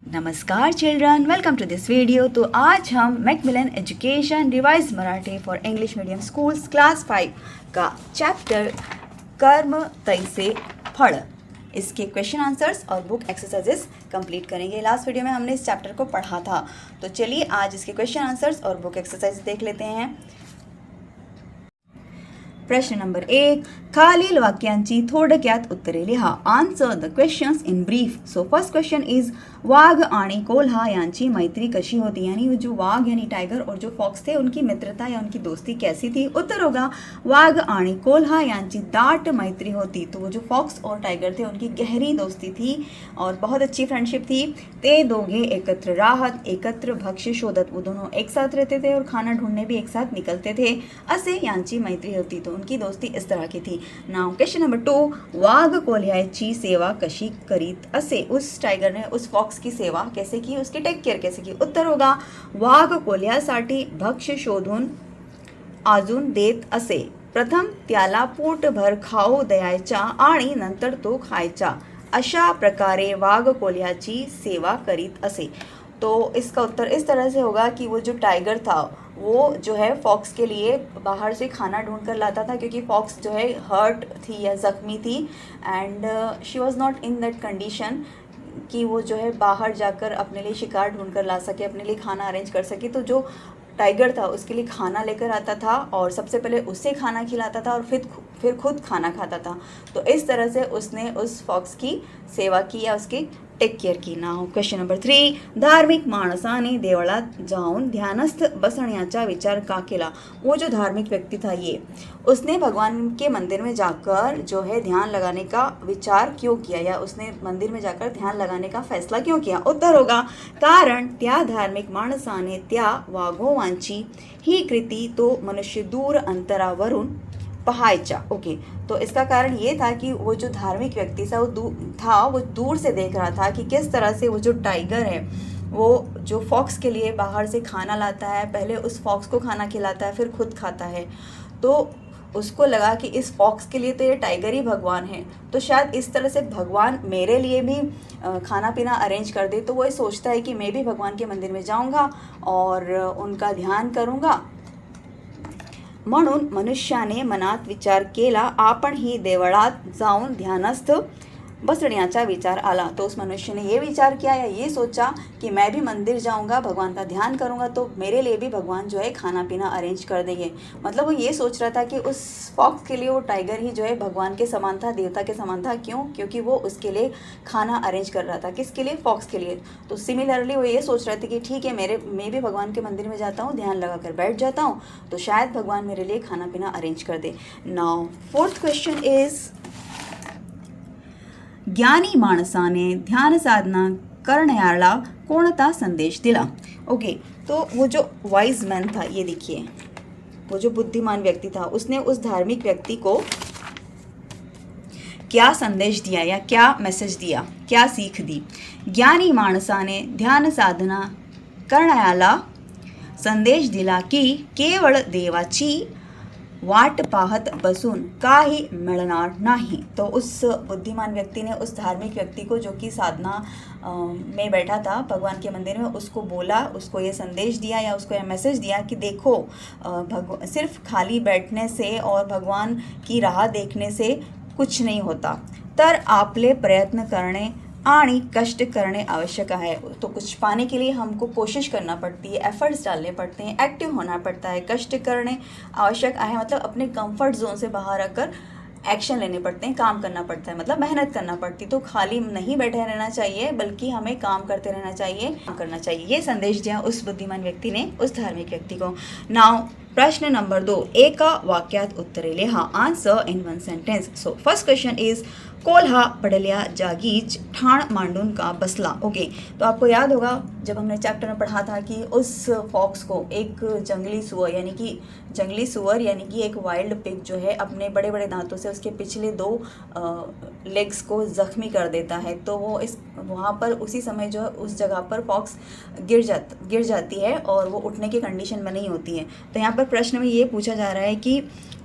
नमस्कार children, welcome to this video. तो आज हम Macmillan education revise Marathi for English medium schools class 5 का चैप्टर कर्म तैसे फल, इसके क्वेश्चन आंसर्स और बुक एक्सरसाइजेस कंप्लीट करेंगे। लास्ट वीडियो में हमने इस चैप्टर को पढ़ा था, तो चलिए आज इसके क्वेश्चन आंसर्स और बुक एक्सरसाइज देख लेते हैं। प्रश्न नंबर 1, खालील वाक्यांची थोडक्यात उत्तरे लिहा. Answer the questions in brief. So first question is वाघ आणि कोल्हा यांची मैत्री कशी होती, यानी जो वाघ यानी टाइगर और जो फॉक्स थे उनकी मित्रता या उनकी दोस्ती कैसी थी. उत्तर होगा वाघ आणि कोल्हा यांची दाट मैत्री होती. तो वो जो फॉक्स और टाइगर थे उनकी गहरी दोस्ती थी और बहुत अच्छी फ्रेंडशिप थी. ते दोघे एकत्र राहत, एकत्र भक्ष्य शोधत, वो दोनों एक साथ रहते थे और खाना ढूंढने भी एक साथ निकलते थे. असे यांची मैत्री होती. तो उनकी दोस्ती इस तरह की थी. नाउ क्वेश्चन नंबर 2, वाघ कोल्ह्याची सेवा कशी करीत असे. उस टाइगर ने उस फॉक्स की सेवा कैसे की, उसकी टेक केअर कैसे की. उत्तर होगा वाघ कोल्ह्यासाठी भक्ष्य शोधून अजून देत असे. प्रथम त्याला पोटभर खाऊ द्यायचा आणि नंतर तो खायचा. अशा प्रकारे वाघ कोल्ह्याची सेवा करीत असे. तो इसका उत्तर इस तरह से होगा कि वो जो टाइगर था वो जो है फॉक्स के लिए बाहर से खाना ढूंढ कर लाता था, क्योंकि फॉक्स जो है हर्ट थी या ज़ख्मी थी and she was not in that condition कि वो जो है बाहर जाकर अपने लिए शिकार ढूंढ कर ला सके, अपने लिए खाना अरेंज कर सके. तो जो टाइगर था उसके लिए खाना लेकर आता था और सबसे पहले उसे खाना खिलाता था और फिर खुद खाना खाता था. तो इस तरह से उसने उस फॉक्स की सेवा की या उसकी टेक केअर की. नाव क्वेश्चन नंबर 3, धार्मिक माणसाने देवळात जाऊन ध्यानस्थ बसण्याचा विचार का केला. वो जो धार्मिक व्यक्ति था ये उसने भगवान के मंदिर में जाकर जो है ध्यान लगाने का विचार क्यों किया, या उसने मंदिर में जाकर ध्यान लगाने का फैसला क्यों किया. उत्तर होगा कारण त्या धार्मिक माणसाने त्या वाघोवांची ही कृती तो मनुष्य दूर अंतरावरून पहायचा. ओके, तो इसका कारण ये था कि वो जो धार्मिक व्यक्ति था वो दूर से देख रहा था कि किस तरह से वो जो टाइगर है वो जो फॉक्स के लिए बाहर से खाना लाता है, पहले उस फॉक्स को खाना खिलाता है फिर खुद खाता है. तो उसको लगा कि इस फॉक्स के लिए तो ये टाइगर ही भगवान है, तो शायद इस तरह से भगवान मेरे लिए भी खाना पीना अरेंज कर दे. तो वो ये सोचता है कि मैं भी भगवान के मंदिर में जाऊंगा और उनका ध्यान करूंगा. म्हणून मनुष्याने मनात विचार केला, आपण ही देवळात जाऊन ध्यानस्थ बसण्याचा विचार आला. तो उस मनुष्य ने ये विचार किया या ये सोचा कि मैं भी मंदिर जाऊंगा, भगवान का ध्यान करूंगा, तो मेरे लिए भी भगवान जो है खाना पीना अरेंज कर देंगे. मतलब वो ये सोच रहा था कि उस फॉक्स के लिए वो टाइगर ही जो है भगवान के समान था, देवता के समान था. क्यों? क्योंकि वो उसके लिए खाना अरेंज कर रहा था. किसके लिए? फॉक्स के लिए. तो सिमिलरली वो ये सोच रहे थे कि ठीक है, मैं भी भगवान के मंदिर में जाता हूँ, ध्यान लगा कर बैठ जाता हूँ, तो शायद भगवान मेरे लिए खाना पीना अरेंज कर दे. नाउ फोर्थ क्वेश्चन इज, ज्ञानी माणसाने ध्यान साधना करण्याला कोणता संदेश दिला. ओके, तो वो जो वाइज मैन था, ये देखिए, वो जो बुद्धिमान व्यक्ति था उसने उस धार्मिक व्यक्ति को क्या संदेश दिया या क्या मैसेज दिया, क्या सीख दी. ज्ञानी माणसाने ध्यान साधना करण्याला संदेश दिला की केवळ देवाची वाट पाहत बसून काही मिळणार नाही. तो उस बुद्धिमान व्यक्ति ने उस धार्मिक व्यक्ति को जो कि साधना में बैठा था भगवान के मंदिर में, उसको बोला, उसको ये संदेश दिया या उसको ये मैसेज दिया कि देखो, सिर्फ खाली बैठने से और भगवान की राह देखने से कुछ नहीं होता, तर आपले प्रयत्न करणे आणि कष्ट करने आवश्यक है. तो कुछ पाने के लिए हमको कोशिश करना पड़ती है, एफर्ट्स डालने पड़ते हैं, एक्टिव होना पड़ता है, कष्ट करने आवश्यक है, मतलब अपने कंफर्ट जोन से बाहर आकर एक्शन लेने पड़ते हैं, काम करना पड़ता है, मतलब मेहनत करना पड़ती है. तो खाली नहीं बैठे रहना चाहिए, बल्कि हमें काम करते रहना चाहिए, काम करना चाहिए. ये संदेश दिया उस बुद्धिमान व्यक्ति ने उस धार्मिक व्यक्ति को. नाउ प्रश्न नंबर 2, एका वाक्यात उत्तरे लिहा. Answer in one sentence. So first question is, कोल्हा पडल्या जागीच ठाण मांडून का बसला. ओके, तो आपको याद होगा जब हमने चैप्टर में पढ़ा था कि उस फॉक्स को एक जंगली सुअर यानी कि एक वाइल्ड पिग जो है अपने बड़े बड़े दांतों से उसके पिछले 2 लेग्स को ज़ख्मी कर देता है. तो वो वहाँ पर उसी समय जो है उस जगह पर फॉक्स गिर जाती है और वो उठने की कंडीशन में नहीं होती है. तो यहाँ पर प्रश्न में ये पूछा जा रहा है कि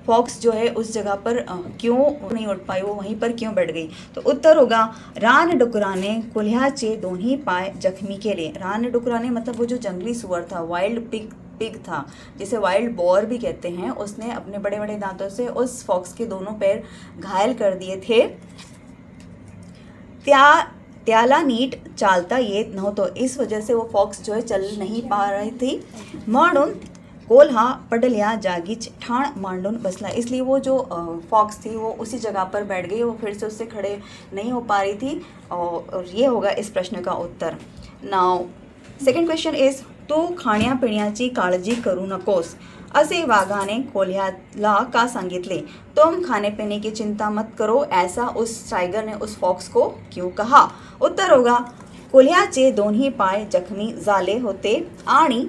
फॉक्स जो है उस जगह पर क्यों नहीं उठ पाई, वो वहीं पर क्यों बैठ गई? तो उत्तर होगा रानडुकराने कोल्ह्याचे दोन्ही पाय जखमी केले। रानडुकराने मतलब वो जो जंगली सुअर था, वाइल्ड पिग था, जिसे वाइल्ड बॉर भी कहते हैं, उसने अपने बड़े बड़े दांतों से उस फॉक्स के दोनों पैर घायल कर दिए थे। त्याला नीट चालता येत नव्हतं, इस वजह से वो फॉक्स जो है चल नहीं पा रही थी। म्हणून कोल्हा पडल्या जागीच ठाण मांडून बसला, इसलिए वो जो फॉक्स थी वो उसी जगह पर बैठ गई, वो फिर से उससे खड़े नहीं हो पा रही थी। और ये होगा इस प्रश्न का उत्तर। नाउ सेकंड क्वेश्चन इज तू खाण्यापिण्याची काळजी करू नकोस असे वाघाने कोल्ह्याला का सांगितले? तुम खाने पीने की चिंता मत करो ऐसा उस टाइगर ने उस फॉक्स को क्यों कहा? उत्तर होगा कोल्ह्याचे दोन्ही पाय जखमी झाले होते आणि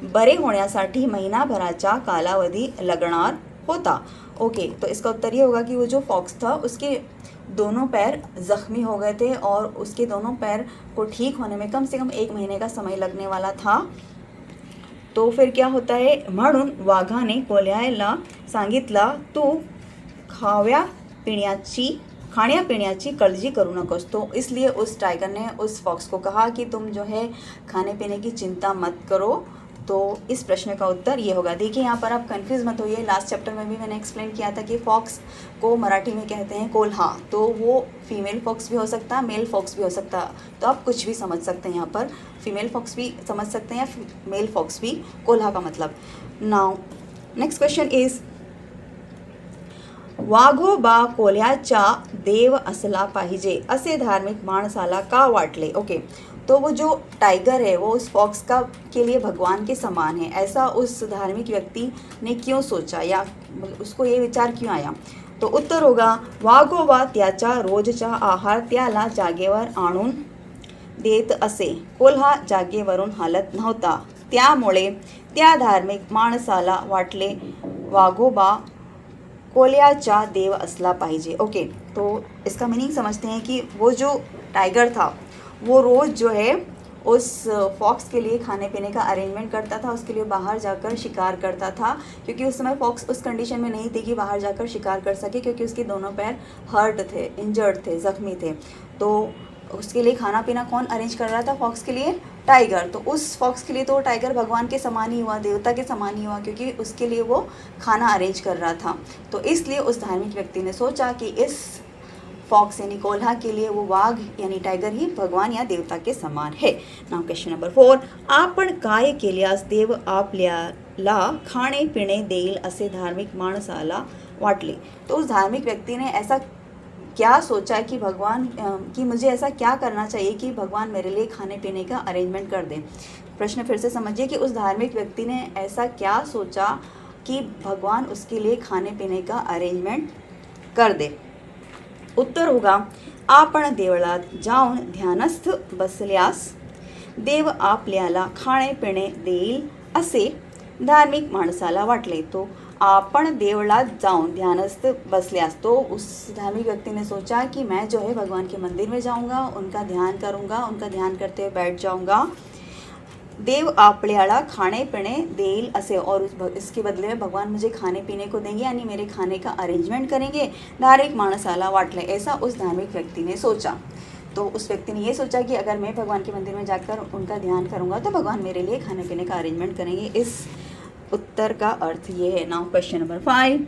बरे होण्यासाठी महिनाभराचा कालावधी लागणार होता। ओके, तो इसका उत्तर ये होगा कि वो जो फॉक्स था उसके दोनों पैर जख्मी हो गए थे और उसके दोनों पैर को ठीक होने में कम से कम 1 महीने का समय लगने वाला था। तो फिर क्या होता है, म्हणून वाघाने कोल्ह्याला सांगितला तू खाण्यापिण्याची काळजी करू नकोस। तो इसलिए उस टाइगर ने उस फॉक्स को कहा कि तुम जो है खाने पीने की चिंता मत करो। तो इस प्रश्न का उत्तर ये होगा। देखिए यहाँ पर आप कंफ्यूज मत होइए, लास्ट चैप्टर में भी मैंने एक्सप्लेन किया था कि फॉक्स को मराठी में कहते हैं कोल्हा, तो वो फीमेल फॉक्स भी हो सकता, मेल फॉक्स भी हो सकता, तो आप कुछ भी समझ सकते हैं यहाँ पर, फीमेल फॉक्स भी समझ सकते हैं या मेल फॉक्स भी, कोल्हा का मतलब। नाउ नेक्स्ट क्वेश्चन इज वाघोबा कोल्ह्याचा देव असला पाहिजे असे धार्मिक माणसाला का वाटले? ओके, तो वो जो टाइगर है वो उस फॉक्स का के लिए भगवान के समान है, ऐसा उस धार्मिक व्यक्ति ने क्यों सोचा या उसको ये विचार क्यों आया? तो उत्तर होगा वाघोबा त्याचा रोजचा आहार त्याला जागेवर आणून देत असे, कोल्हा जागेवरून हालत नव्हता, त्यामुळे त्या धार्मिक माणसाला वाटले वाघोबा कोल्ह्याचा देव असला पाहिजे। ओके, तो इसका मीनिंग समझते हैं कि वो जो टाइगर था वो रोज़ जो है उस फॉक्स के लिए खाने पीने का अरेंजमेंट करता था, उसके लिए बाहर जाकर शिकार करता था, क्योंकि उस समय फॉक्स उस कंडीशन में नहीं थी कि बाहर जाकर शिकार कर सके, क्योंकि उसके दोनों पैर हर्ट थे, इंजर्ड थे, ज़ख्मी थे। तो उसके लिए खाना पीना कौन अरेंज कर रहा था फॉक्स के लिए? टाइगर। तो उस फॉक्स के लिए तो टाइगर भगवान के समान ही हुआ, देवता के समान ही हुआ, क्योंकि उसके लिए वो खाना अरेंज कर रहा था। तो इसलिए उस धार्मिक व्यक्ति ने सोचा कि इस फॉक्स यानी कोल्हा के लिए वो वाघ यानी टाइगर ही भगवान या देवता के समान है। नाउ क्वेश्चन नंबर 4, आपण काय केल्यास देव आपल्याला खाणे पिणे देईल असे धार्मिक माणसाला वाटले? तो उस धार्मिक व्यक्ति ने ऐसा क्या सोचा कि भगवान कि मुझे ऐसा क्या करना चाहिए कि भगवान मेरे लिए खाने पीने का अरेंजमेंट कर दें? प्रश्न फिर से समझिए कि उस धार्मिक व्यक्ति ने ऐसा क्या सोचा कि भगवान उसके लिए खाने पीने का अरेंजमेंट कर दे? उत्तर होगा आपण देवळात जाऊन ध्यानस्थ बसल्यास देव आपल्याला खाणे पिणे देईल असे धार्मिक माणसाला वाटले। तो आपण देवळात जाऊन ध्यानस्थ बसल्यास, तो उस धार्मिक व्यक्ति ने सोचा कि मैं जो है भगवान के मंदिर में जाऊंगा, उनका ध्यान करूंगा, उनका ध्यान करते हुए बैठ जाऊंगा, देव आपल्याला खाने पीने देईल असे, और इसके बदले में भगवान मुझे खाने पीने को देंगे यानी मेरे खाने का अरेंजमेंट करेंगे, धार्मिक माणसाला वाटले, ऐसा उस धार्मिक व्यक्ति ने सोचा। तो उस व्यक्ति ने ये सोचा कि अगर मैं भगवान के मंदिर में जाकर उनका ध्यान करूंगा तो भगवान मेरे लिए खाने पीने का अरेंजमेंट करेंगे। इस उत्तर का अर्थ ये है। नाउ क्वेश्चन नंबर 5,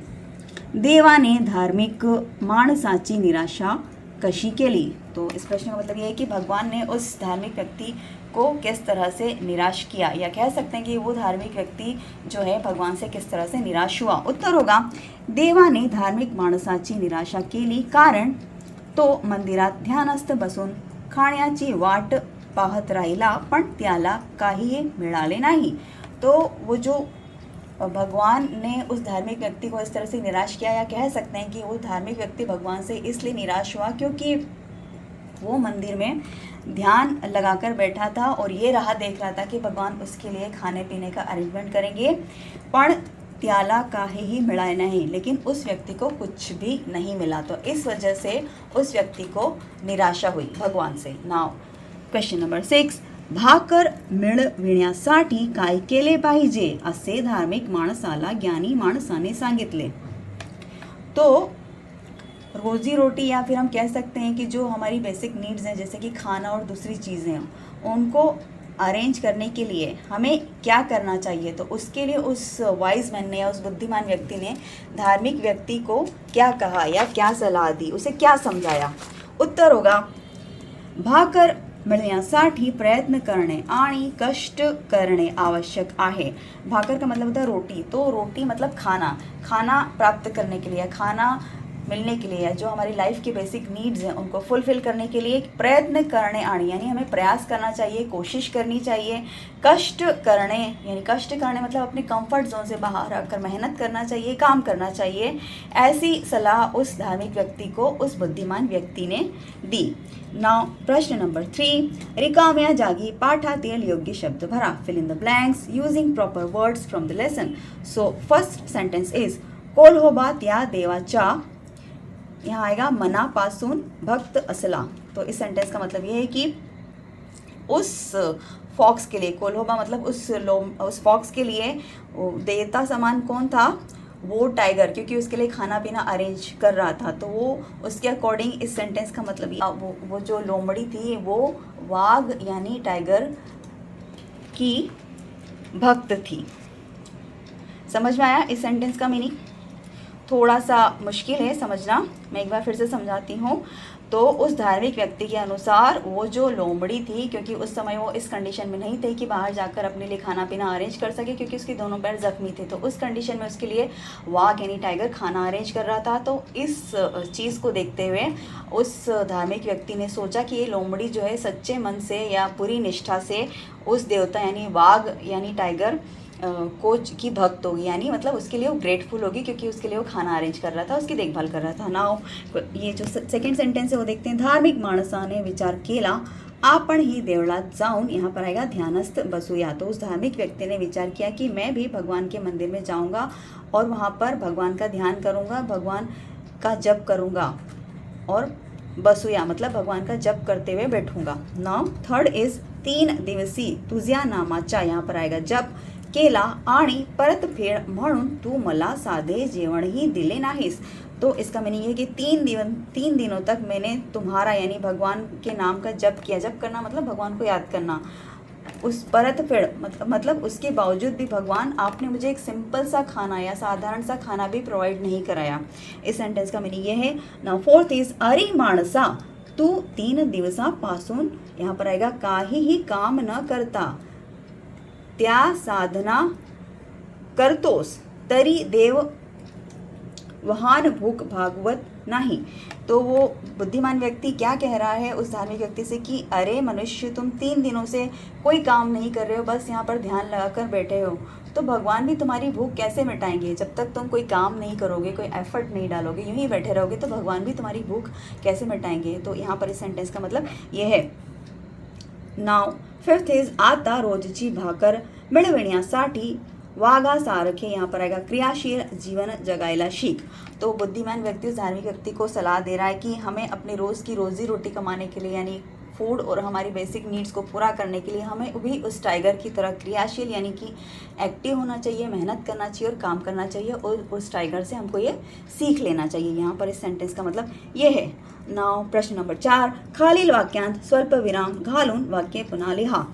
देवाने धार्मिक माणसाची निराशा कशी केली? तो इस प्रश्न का मतलब ये है कि भगवान ने उस धार्मिक व्यक्ति को किस तरह से निराश किया, या कह सकते हैं कि वो धार्मिक व्यक्ति जो है भगवान से किस तरह से निराश हुआ। उत्तर होगा देवाने धार्मिक माणसाची निराशा केली कारण तो मंदिरात ध्यानस्थ बसून खाण्याची वाट पाहत राहिला पण त्याला काहीही मिळाले नाही। तो वो जो भगवान ने उस धार्मिक व्यक्ति को इस तरह से निराश किया, या कह सकते हैं कि वो धार्मिक व्यक्ति भगवान से इसलिए निराश हुआ क्योंकि वो मंदिर में ध्यान लगाकर बैठा था और ये राह देख रहा था कि भगवान उसके लिए खाने पीने का अरेंजमेंट करेंगे, पण त्याला काहीही मिळाले नाही, लेकिन उस व्यक्ति को कुछ भी नहीं मिला। तो इस वजह से उस व्यक्ति को निराशा हुई भगवान से। नाउ क्वेश्चन नंबर 6, भाकर मिळविण्यासाठी काय केले पाहिजे असे धार्मिक माणसाला ज्ञानी माणसाने सांगितले? तो रोज़ी रोटी या फिर हम कह सकते हैं कि जो हमारी बेसिक नीड्स हैं जैसे कि खाना और दूसरी चीज़ें हैं, उनको अरेंज करने के लिए हमें क्या करना चाहिए। तो उसके लिए उस वाइज मैन ने या उस बुद्धिमान व्यक्ति ने धार्मिक व्यक्ति को क्या कहा या क्या सलाह दी, उसे क्या समझाया। उत्तर होगा भाकर मिळण्यासाठी प्रयत्न करणे आणि कष्ट करणे आवश्यक आहे। भाकर का मतलब होता है रोटी, तो रोटी मतलब खाना, खाना प्राप्त करने के लिए, खाना मिलने के लिए, जो हमारी लाइफ की बेसिक नीड्स हैं उनको फुलफिल करने के लिए प्रयत्न करने आनी, यानी हमें प्रयास करना चाहिए, कोशिश करनी चाहिए। कष्ट करने यानी कष्ट करने मतलब अपने कंफर्ट जोन से बाहर आकर मेहनत करना चाहिए, काम करना चाहिए। ऐसी सलाह उस धार्मिक व्यक्ति को उस बुद्धिमान व्यक्ति ने दी। नाउ प्रश्न नंबर 3, रिकाम्या जागी पाठातील योग्य शब्द भरा, fill in the blanks using proper words from the lesson. So first sentence is कोल्होबा त्या देवाच्या, यहाँ आएगा मनापासून भक्त असला। तो इस सेंटेंस का मतलब ये है कि उस फॉक्स के लिए, कोल्होबा मतलब उस फॉक्स के लिए देवता समान कौन था, वो टाइगर, क्योंकि उसके लिए खाना पीना अरेंज कर रहा था। तो वो उसके अकॉर्डिंग इस सेंटेंस का मतलब वो जो लोमड़ी थी वो वाघ यानी टाइगर की भक्त थी। समझ में आया इस सेंटेंस का मीनिंग? थोड़ा सा मुश्किल है समझना, मैं एक बार फिर से समझाती हूँ। तो उस धार्मिक व्यक्ति के अनुसार वो जो लोमड़ी थी, क्योंकि उस समय वो इस कंडीशन में नहीं थे कि बाहर जाकर अपने लिए खाना पीना अरेंज कर सके, क्योंकि उसके दोनों पैर जख्मी थे, तो उस कंडीशन में उसके लिए वाघ यानी टाइगर खाना अरेंज कर रहा था। तो इस चीज़ को देखते हुए उस धार्मिक व्यक्ति ने सोचा कि ये लोमड़ी जो है सच्चे मन से या पूरी निष्ठा से उस देवता यानी वाघ यानी टाइगर कोच की भक्त होगी, यानी मतलब उसके लिए वो ग्रेटफुल होगी, क्योंकि उसके लिए वो खाना अरेंज कर रहा था, उसकी देखभाल कर रहा था। नाउ ये जो सेकंड सेंटेंस है वो देखते हैं। धार्मिक माणसाने विचार केला आपण ही देवळात जाऊन, यहाँ पर आएगा ध्यानस्थ बसूया। तो उस धार्मिक व्यक्ति ने विचार किया कि मैं भी भगवान के मंदिर में जाऊँगा और वहाँ पर भगवान का ध्यान करूँगा, भगवान का जप करूँगा और बसूया मतलब भगवान का जप करते हुए बैठूंगा। नाउ थर्ड इज 3 दिवसी तुझ्या नामाचा, यहाँ पर आएगा जप केला आणि परतफेड म्हणून तू मला साधे जेवणही दिले नाहीस। तो इसका मीनिंग है कि 3 दिनों तक मैंने तुम्हारा यानी भगवान के नाम का जप किया। जप करना मतलब भगवान को याद करना। उस परतफेड मतलब उसके बावजूद भी भगवान आपने मुझे एक सिंपल सा खाना या साधारण सा खाना भी प्रोवाइड नहीं कराया। इस सेंटेंस का मीनिंग ये है। नाउ फोर्थ इज अरे माणसा तू 3 दिवसापासून, यहाँ पर आएगा काहीही काम न करता त्या साधना करतोस तरी देव वहान भूख भागवत नहीं। तो वो बुद्धिमान व्यक्ति क्या कह रहा है उस धार्मिक व्यक्ति से कि अरे मनुष्य, तुम 3 दिनों से कोई काम नहीं कर रहे हो, बस यहाँ पर ध्यान लगाकर बैठे हो, तो भगवान भी तुम्हारी भूख कैसे मिटाएंगे? जब तक तुम कोई काम नहीं करोगे, कोई एफर्ट नहीं डालोगे, यूं ही बैठे रहोगे, तो भगवान भी तुम्हारी भूख कैसे मिटाएंगे? तो यहाँ पर इस सेंटेंस का मतलब ये है। नाव फिफ्थ इज आता रोजची भाकर मिळविण्यासाठी वाघासारखे, यहाँ पर आएगा क्रियाशील जीवन जगायला सीख। तो बुद्धिमान व्यक्ति उस धार्मिक व्यक्ति को सलाह दे रहा है कि हमें अपने रोज़ की रोजी रोटी कमाने के लिए यानी फूड और हमारी बेसिक नीड्स को पूरा करने के लिए हमें भी उस टाइगर की तरह क्रियाशील यानी कि एक्टिव होना चाहिए, मेहनत करना चाहिए और काम करना चाहिए, और उस टाइगर से हमको ये सीख लेना चाहिए। यहाँ पर इस सेंटेंस का मतलब ये है। नाव प्रश्न नंबर 4, खालील वाक्यांत स्वल्प विराम घालून वाक्य पुन्हा लिहा।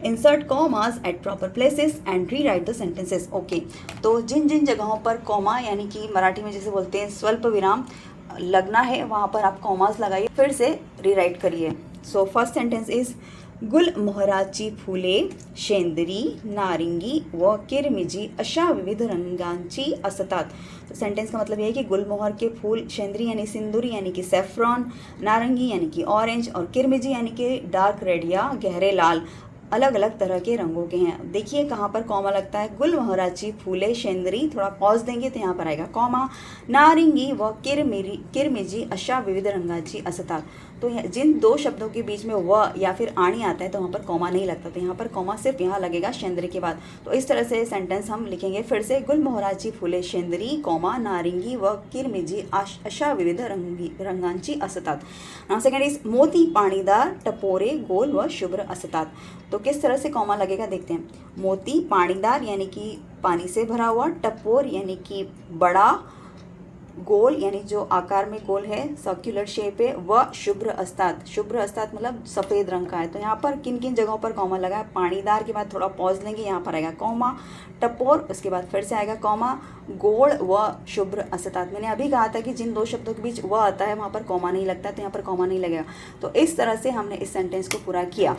Insert commas at proper places and rewrite the sentences. Okay, तो जिन जिन जगहों पर कॉमा यानी कि मराठी में जैसे बोलते हैं स्वल्प विराम लगना है, वहाँ पर आप कॉमास लगाइए, फिर से रीराइट करिए। सो फर्स्ट सेंटेंस इज गुलमोहराची फुले शेंदरी, नारिंगी व किरमिजी अशा विविध रंगांची असतात। तो सेंटेंस का मतलब ये है कि गुलमोहर के फूल, शेंदरी यानी सिंदूरी यानी कि सेफ्रॉन, नारंगी यानी कि ऑरेंज और किरमिजी यानी कि डार्क रेड या गहरे लाल अलग अलग तरह के रंगों के हैं। देखिए कहाँ पर कॉमा लगता है। गुलमोहराची फूले शेंदरी, थोड़ा पॉज देंगे तो यहाँ पर आएगा कॉमा। नारिंगी व किरमिजी अशा विविध रंगाची असतात। तो जिन दो शब्दों के बीच में व या फिर आणी आता है तो वहाँ पर कॉमा नहीं लगता, तो यहाँ पर कॉमा सिर्फ यहाँ लगेगा शेंदरी के बाद। तो इस तरह से सेंटेंस हम लिखेंगे फिर से। गुलमोहराची फुले शेंदरी कॉमा नारिंगी व किरमिजी अशा विविध रंगांची असतात। नाउ सेकंड इज मोती पाणीदार टपोरे गोल व शुभ्र असतात। तो किस तरह से कॉमा लगेगा देखते हैं। मोती पाणीदार यानी कि पानी से भरा हुआ, टपोर यानी कि बड़ा, गोल यानी जो आकार में गोल है, सर्क्युलर शेप है, व शुभ्र अस्ताद, शुभ्र अस्ताद मतलब सफ़ेद रंग का है। तो यहाँ पर किन किन जगहों पर कॉमा लगा है, पानीदार के बाद थोड़ा पॉज लेंगे, यहाँ पर आएगा कॉमा, टपोर, उसके बाद फिर से आएगा कॉमा, गोल व शुभ्र अस्ताद। मैंने अभी कहा था कि जिन दो शब्दों के बीच व आता है वहाँ पर कॉमा नहीं लगता, तो यहाँ पर कॉमा नहीं लगेगा। तो इस तरह से हमने इस सेंटेंस को पूरा किया।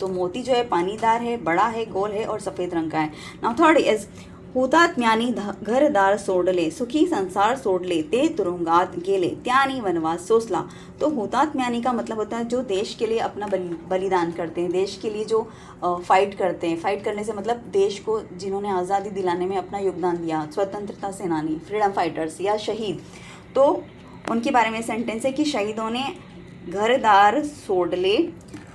तो मोती जो है पानीदार है, बड़ा है, गोल है और सफ़ेद रंग का है। नाउ थर्ड इज हुतात्म्यानी घरदार सोडले, सुखी संसार सोडले, ते तुरुंगात गेले, त्यानी वनवास सोसला। तो हुतात्म्यानी का मतलब होता है जो देश के लिए अपना बलिदान करते हैं, देश के लिए जो फाइट करते हैं। फाइट करने से मतलब देश को जिन्होंने आज़ादी दिलाने में अपना योगदान दिया, स्वतंत्रता सेनानी, फ्रीडम फाइटर्स या शहीद, तो उनके बारे में सेंटेंस है कि शहीदों ने घरदार सोडले,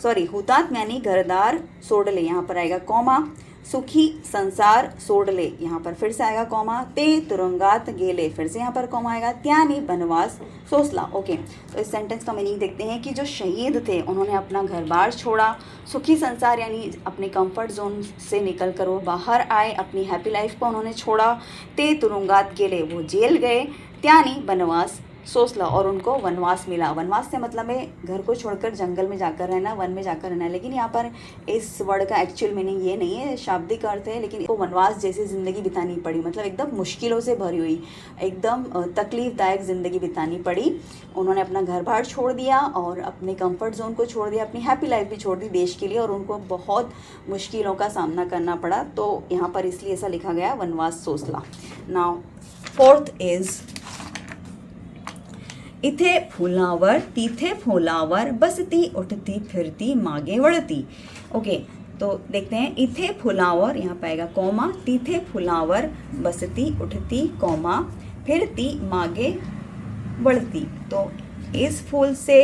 सॉरी हुतात्म्यानी घरदार सोडले, यहाँ पर आएगा कॉमा, सुखी संसार सोडले, यहाँ पर फिर से आएगा कॉमा, ते तुरुंगात गेले, फिर से यहाँ पर कॉमा आएगा, त्यानी बनवास सोसला। ओके, तो इस सेंटेंस का मीनिंग देखते हैं कि जो शहीद थे उन्होंने अपना घर बार छोड़ा, सुखी संसार यानी अपने कंफर्ट जोन से निकल कर वो बाहर आए, अपनी हैप्पी लाइफ को उन्होंने छोड़ा, ते तुरुंगात गेले वो जेल गए, त्यानी बनवास सोसला और उनको वनवास मिला। वनवास से मतलब है घर को छोड़कर जंगल में जाकर रहना, वन में जाकर रहना, लेकिन यहाँ पर इस वर्ड का एक्चुअल मीनिंग ये नहीं है, शाब्दिक अर्थ है, लेकिन वो वनवास जैसी ज़िंदगी बितानी पड़ी, मतलब एकदम मुश्किलों से भरी हुई, एकदम तकलीफ़दायक ज़िंदगी बितानी पड़ी। उन्होंने अपना घर बार छोड़ दिया और अपने कंफर्ट जोन को छोड़ दिया, अपनी हैप्पी लाइफ भी छोड़ दी देश के लिए, और उनको बहुत मुश्किलों का सामना करना पड़ा। तो यहाँ पर इसलिए ऐसा लिखा गया वनवास सोसला। नाउ फोर्थ इज़ इथे फुलावर तिथे फुलावर बसती उठती फिरती मागे वळती। ओके, तो देखते हैं, इथे फुलावर यहाँ पाएगा कॉमा, तिथे फुलावर बसती उठती कॉमा फिरती मागे वळती। तो इस फूल से,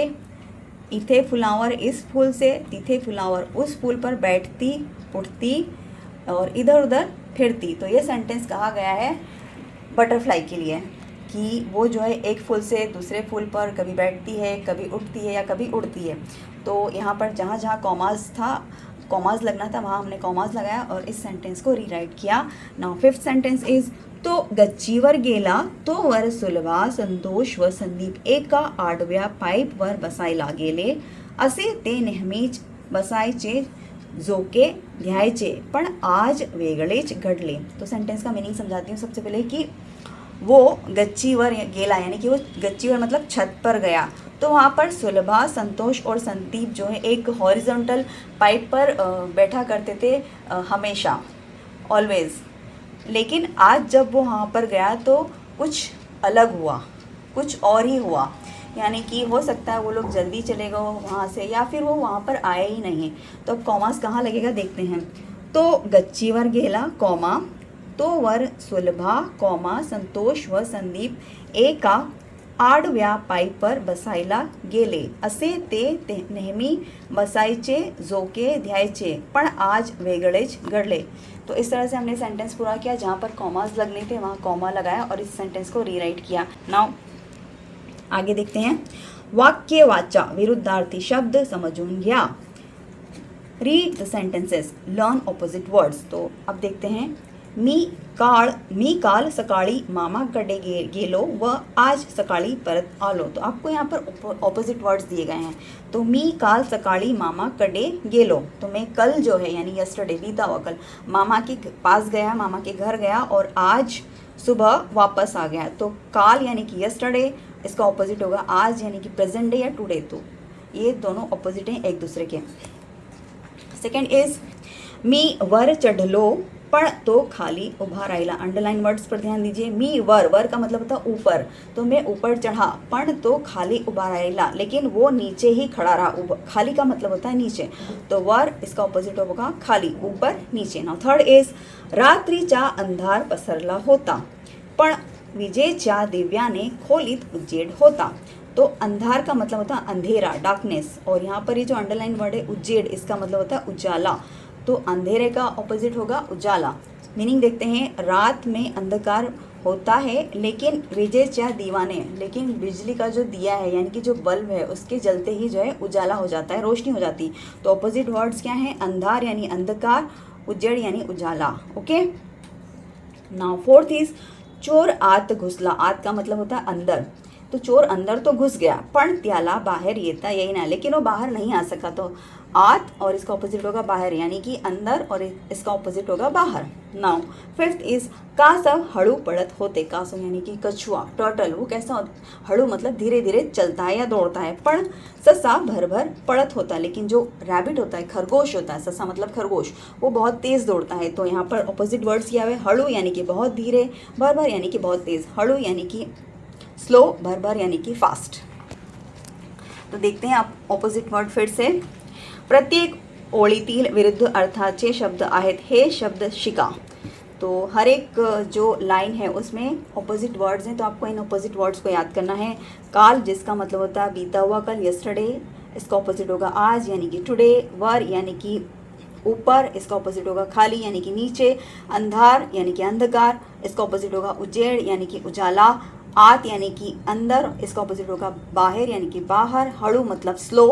इथे फुलावर इस फूल से, तिथे फुलावर उस फूल पर बैठती उठती और इधर उधर फिरती। तो ये सेंटेंस कहा गया है बटरफ्लाई के लिए कि वो जो है एक फूल से दूसरे फूल पर कभी बैठती है, कभी उठती है या कभी उड़ती है। तो यहाँ पर जहाँ जहाँ कॉमाज लगना था वहाँ हमने कॉमाज लगाया और इस सेंटेंस को रीराइट किया। नाउ फिफ्थ सेंटेंस इज तो गच्चीवर गेला तो वर सुलभा संतोष व संदीप एका आडव्या पाईपवर बसायला गेले, असे ते नेहमीच बसायचे जोके घ्यायचे पण आज वेगळेच घडले। तो सेंटेंस का मीनिंग समझाती हूँ सबसे पहले कि वो गच्चीवर गेला यानी कि वो गच्चीवर मतलब छत पर गया, तो वहाँ पर सुलभा, संतोष और संदीप जो है एक हॉरिजॉन्टल पाइप पर बैठा करते थे हमेशा, ऑलवेज। लेकिन आज जब वो वहाँ पर गया तो कुछ अलग हुआ, कुछ और ही हुआ, यानी कि हो सकता है वो लोग जल्दी चले गए वहाँ से या फिर वो वहाँ पर आए ही नहीं। तो अब कॉमास कहाँ लगेगा देखते हैं। तो गच्चीवर गेला कॉमा, तो वर सुलभा कॉमा संतोष व संदीप एका आडव्या पाईपर बसायला गेले, असे ते नेहमी बसायचे जोके ध्यायचे पण आज वेगळेच घडले। तो इस तरह से हमने सेंटेंस पूरा किया, जहाँ पर कॉमास लगने थे वहाँ कॉमा लगाया और इस सेंटेंस को रीराइट किया। नाउ आगे देखते हैं, वाक्य वाचा विरुद्धार्थी शब्द समझून घ्या। Read the sentences, learn opposite words. तो अब देखते हैं, मी काल सकाळी मामाकडे गेलो व आज सकाळी परत आलो। तो आपको यहाँ पर ऑपोजिट वर्ड्स दिए गए हैं। तो मी काल सकाळी मामाकडे गेलो, तो मैं कल जो है यानी यस्टरडे, बीता हुआ कल, मामा के पास गया, मामा के घर गया और आज सुबह वापस आ गया। तो काल यानी कि यस्टरडे, इसका ऑपोजिट होगा आज यानी कि प्रेजेंट डे या टुडे। तो ये दोनों ऑपोजिट हैं एक दूसरे के। सेकंड इज मी वर चढ़लो पण तो खाली उभा राहिला। अंडरलाइन वर्ड्स पर ध्यान दीजिए। मी वर का मतलब होता है ऊपर, तो मैं ऊपर चढ़ा, पण तो खाली उभा राहिला, लेकिन वो नीचे ही खड़ा रहा। खाली का मतलब होता है नीचे, तो वर इसका ऑपोजिट होगा खाली, ऊपर नीचे। नाउ थर्ड इज रात्रीचा अंधार पसरला होता पण विजेच्या दिव्याने खोलीत उजेड होता। तो अंधार का मतलब होता है अंधेरा, डार्कनेस, और यहाँ पर ये जो अंडरलाइन वर्ड है उजेड, इसका मतलब होता है उजाला। तो अंधेरे का ऑपोजिट होगा उजाला। मीनिंग देखते हैं, रात में अंधकार होता है लेकिन विजेच्या दीवाने, लेकिन बिजली का जो दिया है यानी कि जो बल्ब है उसके जलते ही जो है उजाला हो जाता है, रोशनी हो जाती। तो ऑपोजिट वर्ड्स क्या हैं, अंधार यानी अंधकार, उजेड़ यानी उजाला। ओके, नाउ फोर्थ इज चोर आत घुसला, आत का मतलब होता है अंदर, तो चोर अंदर तो घुस गया पण त्याला बाहेर येता येईना, लेकिन वो बाहर नहीं आ सका। तो आत और इसका ऑपोजिट होगा बाहर, यानी कि अंदर, और इसका ऑपोजिट होगा बाहर। नाउ फिफ्थ इज कासव हड़ू पड़त होते, कासव यानी कि कछुआ, टर्टल, वो कैसा हड़ू मतलब धीरे धीरे चलता है या दौड़ता है, पण ससा भर भर पड़त होता है, लेकिन जो रैबिट होता है, खरगोश होता है, ससा मतलब खरगोश, वो बहुत तेज दौड़ता है। तो यहाँ पर ऑपोजिट वर्ड्स किया हुआ है, हड़ू यानी कि बहुत धीरे, भर भर यानी कि बहुत तेज, हड़ू यानी कि स्लो, भर भर यानी कि फास्ट। तो देखते हैं आप ऑपोजिट वर्ड फिर से। प्रत्येक ओळीतील विरुद्ध अर्थाचे शब्द आहेत, हे शब्द शिका। तो हर एक जो लाइन है उसमें ऑपोजिट वर्ड्स हैं, तो आपको इन ऑपोजिट वर्ड्स को याद करना है। काल जिसका मतलब होता है बीता हुआ कल, यस्टरडे, इसका ऑपोजिट होगा आज यानी कि टुडे। वर यानी कि ऊपर, इसका ऑपोजिट होगा खाली यानी कि नीचे। अंधार यानी कि अंधकार, इसका ऑपोजिट होगा उजेड़ यानी कि उजाला। आत यानी कि अंदर, इसका ऑपोजिट होगा बाहर यानी कि बाहर। हळू मतलब स्लो,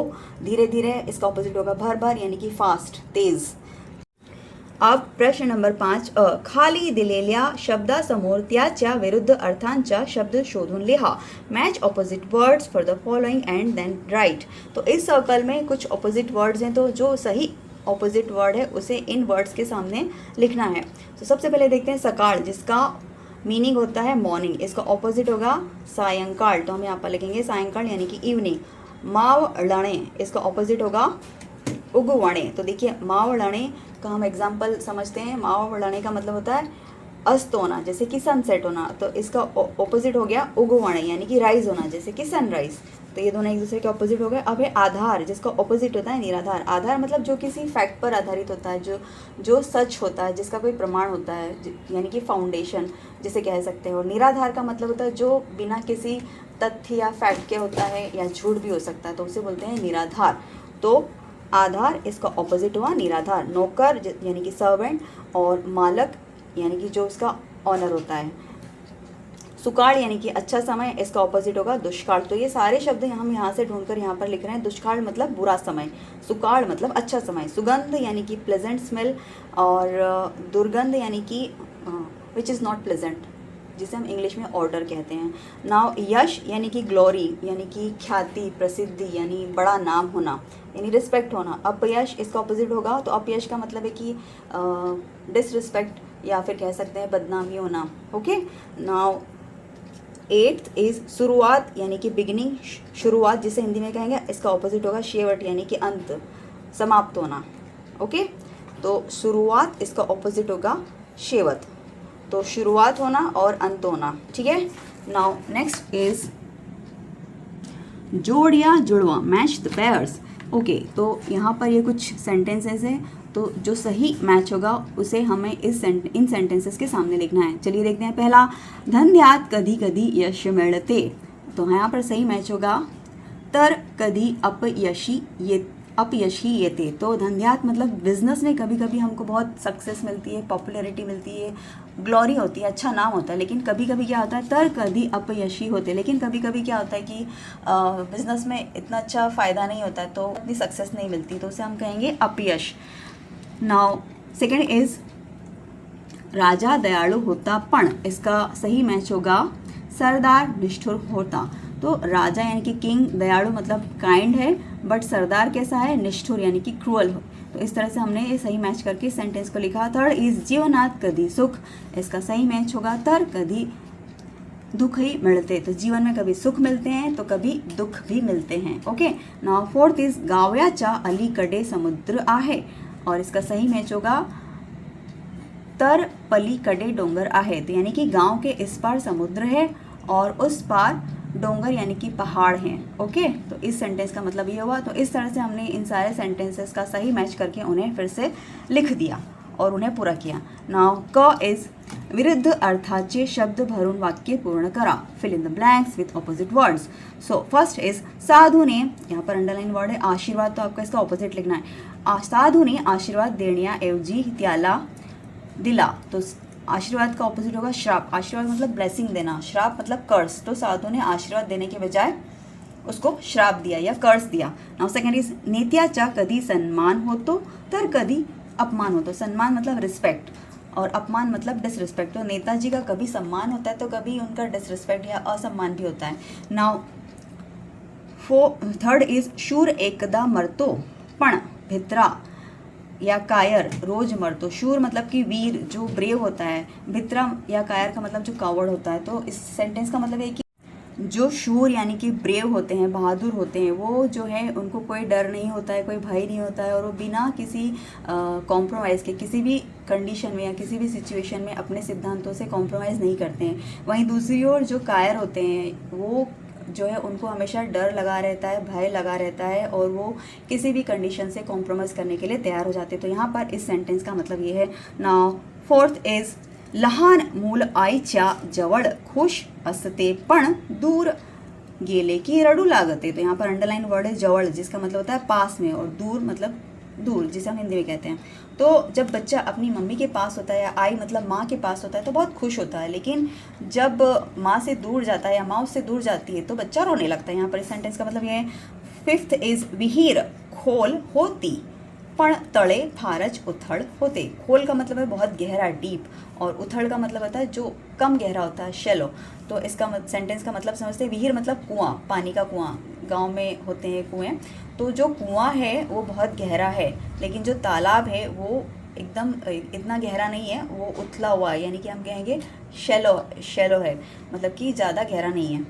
धीरे धीरे, इसका ऑपोजिट होगा भर भर यानी कि फास्ट, तेज। अब प्रश्न नंबर 5 खाली दिलेल्या शब्दासमोर त्याच्या विरुद्ध अर्थांचा शब्द शोधून लिहा। Match opposite words for the following and then write. तो इस सर्कल में कुछ ऑपोजिट वर्ड्स हैं, तो जो सही ऑपोजिट वर्ड है उसे इन वर्ड्स के सामने लिखना है। तो सबसे पहले देखते हैं सकाळ, जिसका मीनिंग होता है मॉर्निंग, इसका ऑपोजिट होगा सायंकाल, तो हम यहाँ पर लिखेंगे सायंकाल यानी कि इवनिंग। मावळणे, इसका ऑपोजिट होगा उगवणे। तो देखिए मावळणे का हम एग्जाम्पल समझते हैं। मावळणे का मतलब होता है अस्त होना, जैसे कि सनसेट होना, तो इसका ऑपोजिट हो गया उगवणे यानी कि राइज होना, जैसे कि सनराइज। तो ये दोनों एक दूसरे के ऑपोजिट हो गए। अब है आधार, जिसका ऑपोजिट होता है निराधार। आधार मतलब जो किसी फैक्ट पर आधारित होता है, जो सच होता है, जिसका कोई प्रमाण होता है, यानी कि फाउंडेशन जिसे कह सकते हैं। और निराधार का मतलब होता है जो बिना किसी तथ्य या फैक्ट के होता है, या झूठ भी हो सकता है, तो उसे बोलते हैं निराधार। तो आधार, इसका ऑपोजिट हुआ निराधार। नौकर यानी कि सर्वेंट, और मालक यानी कि जो उसका ऑनर होता है। सुकाल यानी कि अच्छा समय, इसका ऑपोजिट होगा दुष्काल। तो ये सारे शब्द हम यहाँ से ढूंढकर यहाँ पर लिख रहे हैं। दुष्काल मतलब बुरा समय, सुकाल मतलब अच्छा समय। सुगंध यानी कि प्लेजेंट स्मेल, और दुर्गंध यानी कि विच इज़ नॉट प्लेजेंट, जिसे हम इंग्लिश में ऑर्डर कहते हैं। नाउ यश यानी कि ग्लोरी, यानी कि ख्याति, प्रसिद्धि, यानी बड़ा नाम होना, यानी रिस्पेक्ट होना। अपयश, इसका ऑपोजिट होगा, तो अपयश का मतलब है कि डिसरिस्पेक्ट, या फिर कह सकते हैं बदनामी होना। ओके, नाउ 8th इज शुरुआत यानी कि बिगिनिंग, शुरुआत जिसे हिंदी में कहेंगे, इसका ऑपोजिट होगा शेवट यानी कि अंत, समाप्त होना। ओके, तो शुरुआत, इसका ऑपोजिट होगा शेवट, तो शुरुआत होना और अंत होना। ठीक है, नाउ नेक्स्ट इज जोड़ या जुड़वा, मैच द पेयर्स। ओके, तो यहाँ पर ये कुछ सेंटेंसेस हैं, तो जो सही मैच होगा उसे हमें इन सेंटेंसेस के सामने लिखना है। चलिए देखते हैं। पहला, धंद्यात कधी कधी यश मिळते, तो यहाँ पर सही मैच होगा तर कधी अपयशी येते। तो धंध्यात मतलब बिजनेस में कभी कभी हमको बहुत सक्सेस मिलती है, पॉपुलैरिटी मिलती है, ग्लोरी होती है, अच्छा नाम होता है, लेकिन कभी कभी क्या होता है तर कभी अपयशी होते, लेकिन कभी कभी क्या होता है कि बिजनेस में इतना अच्छा फ़ायदा नहीं होता है, तो इतनी सक्सेस नहीं मिलती, तो उसे हम कहेंगे अपयश। नाउ सेकेंड इज राजा दयाळु होता पण, इसका सही मैच होगा सरदार निष्ठुर होता। तो राजा यानी कि किंग, दयाळु मतलब काइंड है, बट सरदार कैसा है, निष्ठुर यानी कि क्रूअल हो। तो इस तरह से हमने ये सही मैच करके सेंटेंस को लिखा। थर्ड इज जीवनात कधी सुख, इसका सही मैच होगा तर कधी दुख ही मिलते। तो जीवन में कभी सुख मिलते हैं तो कभी दुख भी मिलते हैं। ओके, नाउ फोर्थ इज गावयाच्या अलीकडे समुद्र आहे, और इसका सही मैच होगा तर पलीकडे डोंगर आहे, तो यानी कि गांव के इस पार समुद्र है और उस पार डोंगर यानी कि पहाड़ हैं। ओके, तो इस सेंटेंस का मतलब ये हुआ। तो इस तरह से हमने इन सारे सेंटेंसेस का सही मैच करके उन्हें फिर से लिख दिया और उन्हें पूरा किया। नाउ क इज विरुद्ध अर्थाचे शब्द भरून वाक्य पूर्ण करा, fill in the blanks with opposite words. So first is साधूने, यहाँ पर अंडरलाइन वर्ड है आशीर्वाद, तो आपको इसका ऑपोजिट लिखना है। साधूने आशीर्वाद देण्याऐवजी त्याला दिला, तो आशीर्वाद का ऑपोजिट होगा श्राप। आशीर्वाद मतलब ब्लेसिंग देना, श्राप मतलब कर्स। तो साधु ने आशीर्वाद देने के बजाय उसको श्राप दिया या कर्स दिया। नाउ सेकंड इज नेत्याचा कधी सन्मान होतो तर कधी अपमान होतो। सन्मान मतलब रिस्पेक्ट, और अपमान मतलब डिसरिस्पेक्ट। तो नेताजी का कभी सम्मान होता है तो कभी उनका डिसरिस्पेक्ट या असम्मान भी होता है। नाउ थर्ड इज शूर एकदा मरतो पण भित्रा या कायर रोज मरतो। शूर मतलब कि वीर जो ब्रेव होता है, भित्रा या कायर का मतलब जो कावड़ होता है। तो इस सेंटेंस का मतलब है कि जो शूर यानी कि ब्रेव होते हैं, बहादुर होते हैं, वो जो है उनको कोई डर नहीं होता है, कोई भय नहीं होता है और वो बिना किसी कॉम्प्रोमाइज़ के किसी भी कंडीशन में या किसी भी सिचुएशन में अपने सिद्धांतों से कॉम्प्रोमाइज़ नहीं करते हैं। वहीं दूसरी ओर जो कायर होते हैं वो जो है उनको हमेशा डर लगा रहता है, भय लगा रहता है और वो किसी भी कंडीशन से कॉम्प्रोमाइज़ करने के लिए तैयार हो जाते हैं। तो यहाँ पर इस सेंटेंस का मतलब ये है। नाउ फोर्थ इज लहान मूल आईच्या जवळ खुश असते पण दूर गेले की रडू लागते। तो यहाँ पर अंडरलाइन वर्ड है जवळ, जिसका मतलब होता है पास में, और दूर मतलब दूर, जिसे हम हिंदी में कहते हैं। तो जब बच्चा अपनी मम्मी के पास होता है या आई मतलब माँ के पास होता है तो बहुत खुश होता है, लेकिन जब माँ से दूर जाता है या माँ उससे दूर जाती है तो बच्चा रोने लगता है। यहाँ पर इस सेंटेंस का मतलब ये है। फिफ्थ इज विहीर खोल होती पण तळे फारच उथड़ होते। खोल का मतलब है बहुत गहरा, डीप, और उथड़ का मतलब होता है जो कम गहरा होता है, शेलो। तो इसका सेंटेंस का मतलब समझते हैं। विहीर मतलब कुआं, पानी का कुआं, गांव में होते हैं कुएं। तो जो कुआं है वो बहुत गहरा है, लेकिन जो तालाब है वो एकदम इतना गहरा नहीं है, वो उथला हुआ है, यानी कि हम कहेंगे शेलो है, मतलब कि ज़्यादा गहरा नहीं है।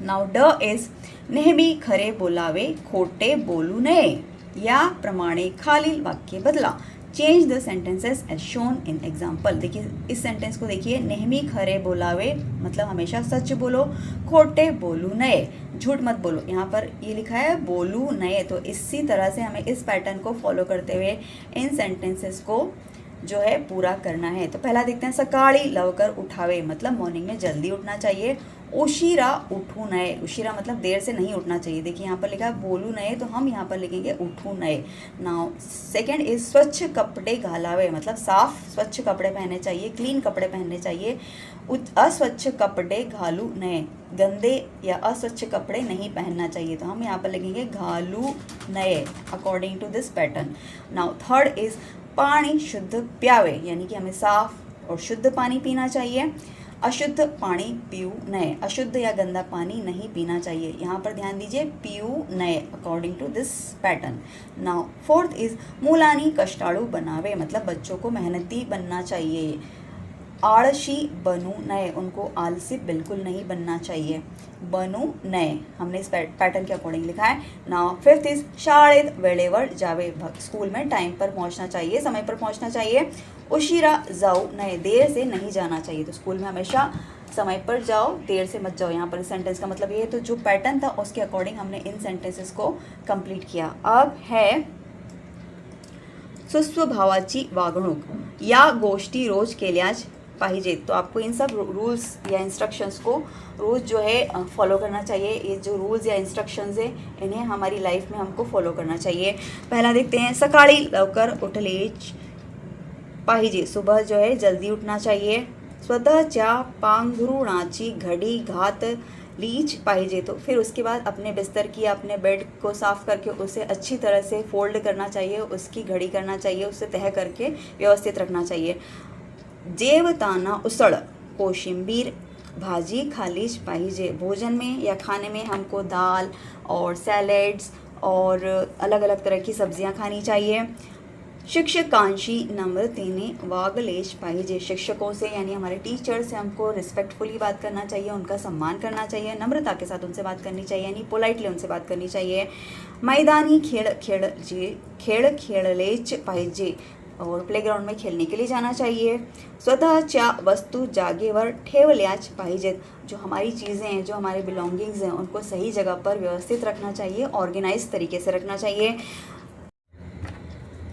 नाउ ड इज नेहमी खरे बोलावे खोटे बोलू नये। याप्रमाणे खालील वाक्य बदला। Change the sentences as shown in example. देखिए इस सेंटेंस को देखिए। नेहमी खरे बोलावे मतलब हमेशा सच बोलो, खोटे बोलू नये झूठ मत बोलो। यहाँ पर ये लिखा है बोलू नये, तो इसी तरह से हमें इस पैटर्न को फॉलो करते हुए इन सेंटेंसेस को जो है पूरा करना है। तो पहला देखते हैं। सकाळी लवकर उठावे मतलब मॉर्निंग में जल्दी उठना चाहिए। उशीरा उठू नये, उशीरा मतलब देर से नहीं उठना चाहिए। देखिए यहाँ पर लिखा है बोलू नये, तो हम यहाँ पर लिखेंगे उठू नये। नाउ सेकंड इज स्वच्छ कपड़े घालावे मतलब साफ स्वच्छ कपड़े पहनने चाहिए, क्लीन कपड़े पहनने चाहिए। अस्वच्छ कपड़े घालू नये, गंदे या अस्वच्छ कपड़े नहीं पहनना चाहिए। तो हम यहाँ पर लिखेंगे घालू नये according to this pattern. Now third is पानी शुद्ध प्यावे, यानी कि हमें साफ और शुद्ध पानी पीना चाहिए। अशुद्ध पानी पीऊ नये, अशुद्ध या गंदा पानी नहीं पीना चाहिए। यहाँ पर ध्यान दीजिए, पीऊ नये according to this pattern. Now fourth is मुलानी कष्टाळू बनावे मतलब बच्चों को मेहनती बनना चाहिए। आळशी बनू नये, उनको आलसी बिल्कुल नहीं बनना चाहिए। बनू नये हमने इस पैटर्न के अकॉर्डिंग लिखा है। नाउ फिफ्थ इज शाळेत वेळेवर जावे, स्कूल में टाइम पर पहुंचना चाहिए, समय पर पहुंचना चाहिए। उशीरा जाऊ नये, देर से नहीं जाना चाहिए। तो स्कूल में हमेशा समय पर जाओ, देर से मत जाओ। यहाँ पर सेंटेंस का मतलब ये है। तो जो पैटर्न था उसके अकॉर्डिंग हमने इन सेंटेंसेस को कंप्लीट किया। अब है सुस्वभावाची वागणूक। या गोष्टी रोज केल्याच पाहिजे। तो आपको इन सब रूल्स या इंस्ट्रक्शंस को रोज़ जो है फॉलो करना चाहिए। ये जो रूल्स या इंस्ट्रक्शंस है इन्हें हमारी लाइफ में हमको फॉलो करना चाहिए। पहला देखते हैं। सकाळी लवकर उठलेच पाहिजे, सुबह जो है जल्दी उठना चाहिए। स्वतःच्या पांघरुणाची घडी घातलीच पाहिजे, तो फिर उसके बाद अपने बिस्तर की अपने बेड को साफ़ करके उसे अच्छी तरह से फोल्ड करना चाहिए, उसकी घड़ी करना चाहिए, उसे तह करके व्यवस्थित रखना चाहिए। जेवताना उसळ कोशिंबीर भाजी खालीच पाहिजे, भोजन में या खाने में हमको दाल और सैलेड्स और अलग अलग तरह की सब्जियां खानी चाहिए। शिक्षकांशी नम्रतेने वागलेच पाहिजे, शिक्षकों से यानी हमारे टीचर से हमको रिस्पेक्टफुली बात करना चाहिए, उनका सम्मान करना चाहिए, नम्रता के साथ उनसे बात करनी चाहिए, यानी पोलाइटली उनसे बात करनी चाहिए। मैदानी खेळ खेळलेच पाहिजे, और प्लेग्राउंड में खेलने के लिए जाना चाहिए। स्वतःच्या वस्तू जागेवर ठेवल्याच पाहिजेत, जो हमारी चीज़ें हैं, जो हमारे बिलोंगिंग्स हैं, उनको सही जगह पर व्यवस्थित रखना चाहिए, ऑर्गेनाइज तरीके से रखना चाहिए।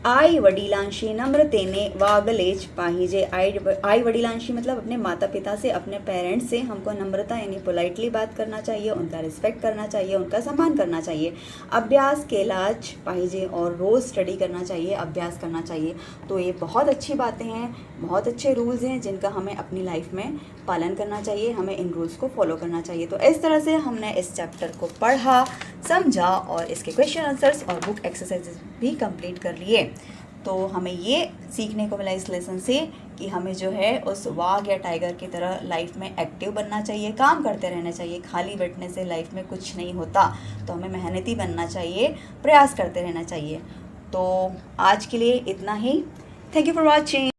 आई वडिलांशी नम्रतेने वागलेच पाहिजे, आई वडिलांशी मतलब अपने माता पिता से, अपने पेरेंट्स से हमको नम्रता यानी पोलाइटली बात करना चाहिए, उनका रिस्पेक्ट करना चाहिए, उनका सम्मान करना चाहिए। अभ्यास केलाच पाहिजे, और रोज़ स्टडी करना चाहिए, अभ्यास करना चाहिए। तो ये बहुत अच्छी बातें हैं, बहुत अच्छे रूल्स हैं जिनका हमें अपनी लाइफ में पालन करना चाहिए, हमें इन रूल्स को फॉलो करना चाहिए। तो इस तरह से हमने इस चैप्टर को पढ़ा, समझा और इसके क्वेश्चन आंसर्स और बुक एक्सरसाइजेस भी कंप्लीट कर लिए। तो हमें ये सीखने को मिला इस लेसन से कि हमें जो है उस वाघ या टाइगर की तरह लाइफ में एक्टिव बनना चाहिए, काम करते रहना चाहिए। खाली बैठने से लाइफ में कुछ नहीं होता, तो हमें मेहनती बनना चाहिए, प्रयास करते रहना चाहिए। तो आज के लिए इतना ही। Thank you for watching.